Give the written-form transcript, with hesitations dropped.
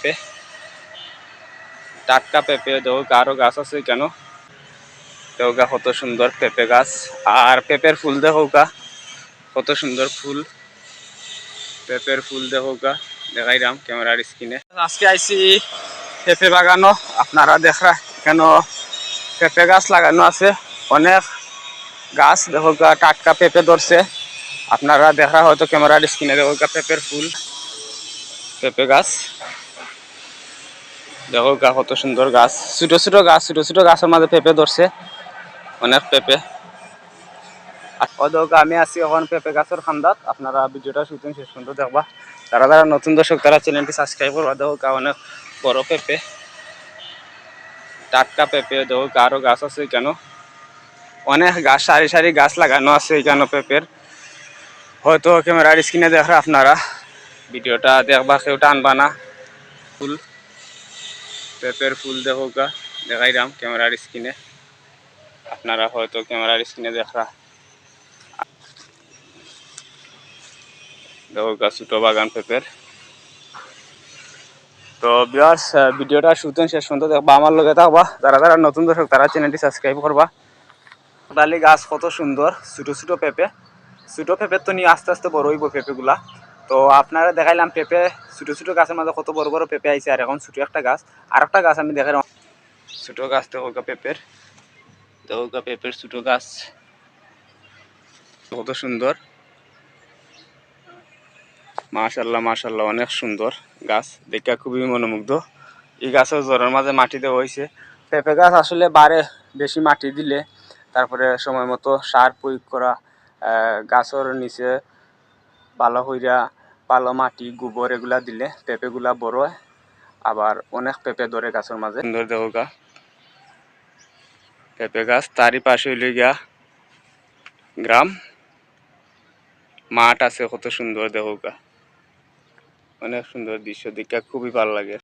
পেঁপে, টাটকা পেঁপে। দেখো আরো গাছ আছে কেন, দেখো কত সুন্দর পেঁপে গাছ। আর পেঁপের ফুল দেখো কত সুন্দর ফুল, পেঁপের ফুল দেখো দেখাইলাম ক্যামেরার স্ক্রিনে। আজকে আইছি পেঁপে বাগানো, আপনারা দেখা কেন পেঁপে গাছ লাগানো আছে, অনেক গাছ দেখো টাটকা পেঁপে ধরছে। আপনারা দেখা হয়তো ক্যামেরার স্ক্রিনে দেখো পেঁপের ফুল, পেঁপে গাছ দেখো কত সুন্দর গাছ, ছোট ছোট গাছ, ছোট ছোট গাছের মাঝে পেঁপে ধরছে, অনেক পেঁপে। আমি আছি এখন পেঁপে গাছের খান্দাত, আপনারা ভিডিওটা শুটিং শেষ পর্যন্ত দেখবা। যারা যারা নতুন দর্শক তারা চ্যানেলটি সাবস্ক্রাইব করবা। দেখো অনেক বড় পেঁপে, টাটকা পেঁপে। দেখো আরো গাছ আছে কেন, অনেক গাছ, সারি সারি গাছ লাগানো আছে এখানে পেঁপের। হয়তো ক্যামেরার স্ক্রিনে দেখা আপনারা ভিডিওটা দেখবা, কেউ টানবা না। ফুল, পেঁপের ফুল দেখো দেখাইলাম ক্যামেরার স্ক্রিনে, আপনারা হয়তো ক্যামেরার স্ক্রিনে দেখা। দেখো ছোট বাগান পেঁপের। তো ভিউয়ার্স, ভিডিওটা শুতেন শেষ পর্যন্ত দেখবা, আমার লগে থাকবা। যারা যারা নতুন দর্শক তারা চ্যানেলটি সাবস্ক্রাইব করবা। ডালি গাছ কত সুন্দর, ছোট ছোট পেঁপে, ছোট পেঁপে তো নিয়ে আস্তে আস্তে বড় হইব পেঁপেগুলা। তো আপনারা দেখাইলাম পেঁপে, ছোট ছোট গাছের মাঝে কত বড় বড় পেঁপে আইছে। আর এখন ছোট একটা গাছ, আর একটা গাছ আমি দেখাইলাম, ছোট গাছ দেখো পেঁপের, দেখো পেঁপের ছোট গাছ কত সুন্দর। মাশাআল্লাহ মাশাআল্লাহ, অনেক সুন্দর গাছ, দেখে খুবই মনোমুগ্ধ। এই গাছের জড়ের মাঝে মাটি দেওয়া হয়েছে। পেঁপে গাছ আসলে বাড়ে বেশি মাটি দিলে, তারপরে সময় মতো সার প্রয়োগ করা, গাছের নিচে ভালো হইয়া ভালো মাটি গোবর এগুলা দিলে পেঁপেগুলা বড় হয়, আবার অনেক পেঁপে ধরে গাছের মাঝে। সুন্দর দেখো পেঁপে গাছ, তারই পাশে হইলে গিয়া গ্রাম, মাঠ আছে কত সুন্দর দেখো, অনেক সুন্দর দৃশ্য, দেখে খুবই ভালো লাগে।